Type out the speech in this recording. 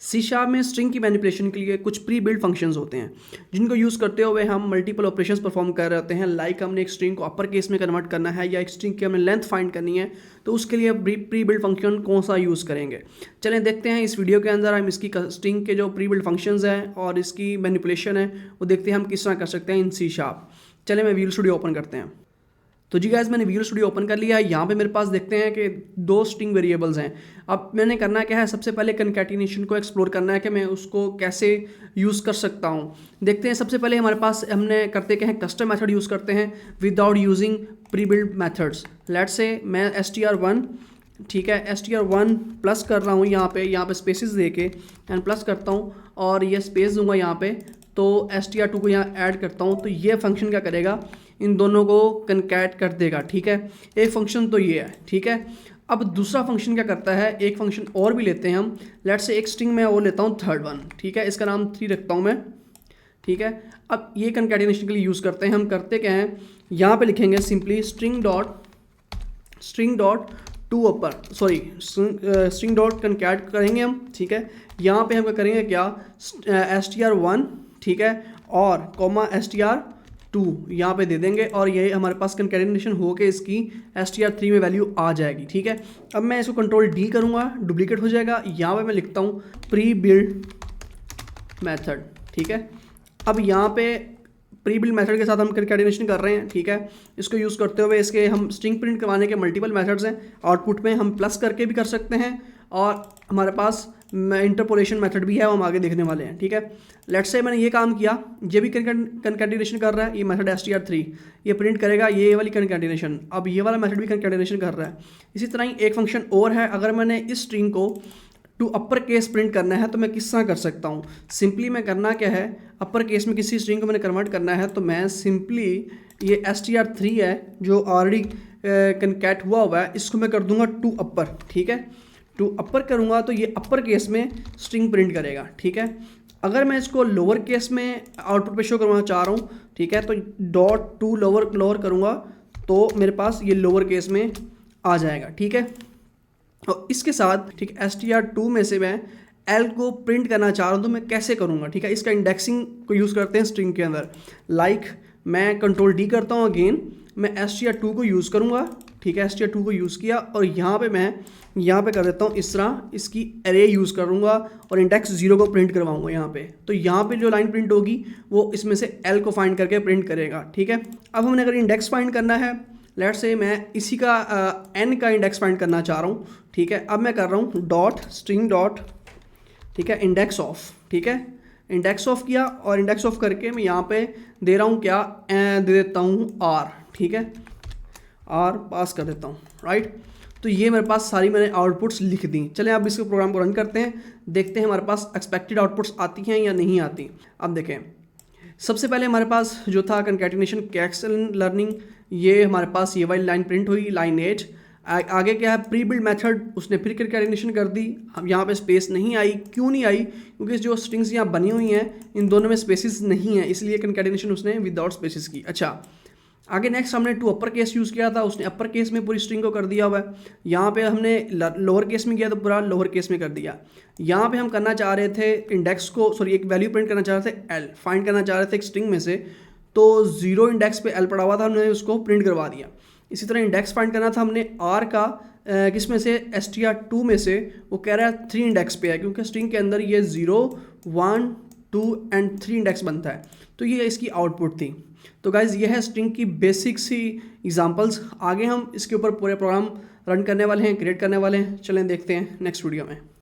C sharp में string की manipulation के लिए कुछ प्री बिल्ड फंक्शंस होते हैं जिनको यूज़ करते हुए हम मल्टीपल ऑपरेशंस परफॉर्म कर रहे होते हैं। लाइक हमने एक स्ट्रिंग को अपर केस में कन्वर्ट करना है या एक स्ट्रिंग की हमें लेंथ फाइंड करनी है, तो उसके लिए प्री बिल्ड फंक्शन कौन सा यूज़ करेंगे। चलें देखते हैं इस वीडियो के अंदर हम इसकी स्ट्रिंग के जो प्री बिल्ड फंक्शंस हैं और इसकी मैनिपुलेशन है वो देखते हैं हम किस तरह कर सकते हैं इन सी शार्प। चलें मैं विजुअल स्टूडियो ओपन करते हैं। तो जी गाइस मैंने विजुअल स्टूडियो ओपन कर लिया है। यहाँ पे मेरे पास देखते हैं कि दो स्ट्रिंग वेरिएबल्स हैं। अब मैंने करना क्या है, सबसे पहले कनकैटिनेशन को एक्सप्लोर करना है कि मैं उसको कैसे यूज़ कर सकता हूँ। देखते हैं सबसे पहले हमारे पास हमने करते क्या है, कस्टम मेथड यूज़ करते हैं without using pre build methods. Let's say मैं str1 ठीक है str1 प्लस कर रहा हूँ यहाँ पे स्पेसिस दे के एंड प्लस करता हूँ और ये स्पेस दूंगा यहाँ पे, तो str2 को यहाँ ऐड करता हूँ। तो ये फंक्शन क्या करेगा, इन दोनों को कनकैट कर देगा। ठीक है, एक फंक्शन तो ये है। ठीक है, अब दूसरा फंक्शन क्या करता है, एक फंक्शन और भी लेते हैं हम। लेट्स से एक स्ट्रिंग में और लेता हूँ थर्ड वन। ठीक है, इसका नाम 3 रखता हूँ मैं। ठीक है, अब ये कनकैटिनेशन के लिए यूज़ करते हैं। हम करते क्या हैं, यहाँ पे लिखेंगे simply string dot to upper string dot कनकैट करेंगे हम। ठीक है, यहाँ पे हम करेंगे क्या, str1 ठीक है और कॉमा str2 यहाँ पे दे देंगे और ये हमारे पास कनकैटिनेशन हो के इसकी str3 में वैल्यू आ जाएगी। ठीक है, अब मैं इसको कंट्रोल D करूँगा, डुप्लीकेट हो जाएगा। यहाँ पे मैं लिखता हूँ प्री बिल्ड मेथड। ठीक है, अब यहाँ पे प्री बिल्ड मेथड के साथ हम कनकैटिनेशन कर रहे हैं। ठीक है, इसको यूज़ करते हुए इसके हम स्ट्रिंग प्रिंट करवाने के मल्टीपल मेथड्स हैं। आउटपुट में हम प्लस करके भी कर सकते हैं और हमारे पास इंटरपोलेशन मेथड भी है, वो हम आगे देखने वाले हैं। ठीक है, लेट्स से मैंने ये काम किया, ये भी कनकैटिनेशन कर रहा है। ये मेथड str3 ये प्रिंट करेगा ये वाली कनकैटिनेशन, अब ये वाला मेथड भी कनकैटिनेशन कर रहा है। इसी तरह ही एक फंक्शन और है, अगर मैंने इस स्ट्रिंग को टू अपर केस प्रिंट करना है तो मैं किस तरह कर सकता हूँ। सिंपली मैं करना क्या है, अपर केस में किसी स्ट्रिंग को मैंने कन्वर्ट करना है तो मैं सिंपली ये str3 है जो ऑलरेडी कनकैट हुआ है, इसको मैं कर दूंगा टू अपर। ठीक है, टू अपर करूँगा तो ये अपर केस में स्ट्रिंग प्रिंट करेगा। ठीक है, अगर मैं इसको लोअर केस में आउटपुट पे शो करवाना चाह रहा हूँ, ठीक है, तो डॉट टू लोअर करूँगा तो मेरे पास ये लोअर केस में आ जाएगा। ठीक है, और इसके साथ ठीक str2 में से मैं L को प्रिंट करना चाह रहा हूँ तो मैं कैसे करूँगा। ठीक है, इसका इंडेक्सिंग को यूज़ करते हैं स्ट्रिंग के अंदर। लाइक मैं कंट्रोल D करता हूँ, अगेन मैं str2 को यूज़ करूँगा। ठीक है, str2 को यूज़ किया और यहाँ पे मैं यहाँ पे कर देता हूँ इस तरह, इसकी एरे यूज़ करूँगा और इंडेक्स 0 को प्रिंट करवाऊँगा यहाँ पे। तो यहाँ पे जो लाइन प्रिंट होगी वो इसमें से L को फाइंड करके प्रिंट करेगा। ठीक है, अब हमने अगर इंडेक्स फाइंड करना है, लेट्स से मैं इसी का n का इंडेक्स फाइंड करना चाह रहा हूँ। ठीक है, अब मैं कर रहा हूँ डॉट स्ट्रिंग डॉट ठीक है इंडेक्स ऑफ। ठीक है, इंडेक्स ऑफ किया और इंडेक्स ऑफ करके मैं यहाँ पे दे रहा हूँ क्या, दे देता हूँ r। ठीक है, r पास कर देता हूँ। राइट, तो ये मेरे पास सारी मैंने आउटपुट्स लिख दी। चलें अब इसके प्रोग्राम को रन करते हैं, देखते हैं हमारे पास एक्सपेक्टेड आउटपुट्स आती हैं या नहीं आती। अब देखें, सबसे पहले हमारे पास जो था कनकैटिनेशन कैक्सल लर्निंग, ये हमारे पास ये वाली लाइन प्रिंट हुई, लाइन 8। आगे क्या है, प्री बिल्ड मेथड, उसने फिर कनकैटिनेशन कर दी। अब यहाँ पे स्पेस नहीं आई, क्यों नहीं आई, क्योंकि जो स्ट्रिंग्स यहाँ बनी हुई हैं इन दोनों में स्पेसिस नहीं है, इसलिए कनकैटिनेशन उसने विदाउट स्पेसिस की। अच्छा, आगे नेक्स्ट हमने टू अपर केस यूज़ किया था, उसने अपर केस में पूरी स्ट्रिंग को कर दिया हुआ है। यहाँ पे हमने लोअर केस में किया तो पूरा लोअर केस में कर दिया। यहाँ पे हम करना चाह रहे थे इंडेक्स को, सॉरी एक वैल्यू प्रिंट करना चाह रहे थे, L फाइंड करना चाह रहे थे एक स्ट्रिंग में से, तो 0 इंडेक्स पे L पड़ा हुआ था, हमने उसको प्रिंट करवा दिया। इसी तरह इंडेक्स फाइंड करना था हमने R का, किस में से, str2 में से, वो कह रहा है 3 इंडेक्स पे है क्योंकि स्ट्रिंग के अंदर ये 0 1 2 एंड 3 इंडेक्स बनता है। तो ये इसकी आउटपुट थी। तो गाइज़ ये है स्ट्रिंग की बेसिक सी एग्जांपल्स। आगे हम इसके ऊपर पूरे प्रोग्राम रन करने वाले हैं, क्रिएट करने वाले हैं। चलें देखते हैं नेक्स्ट वीडियो में।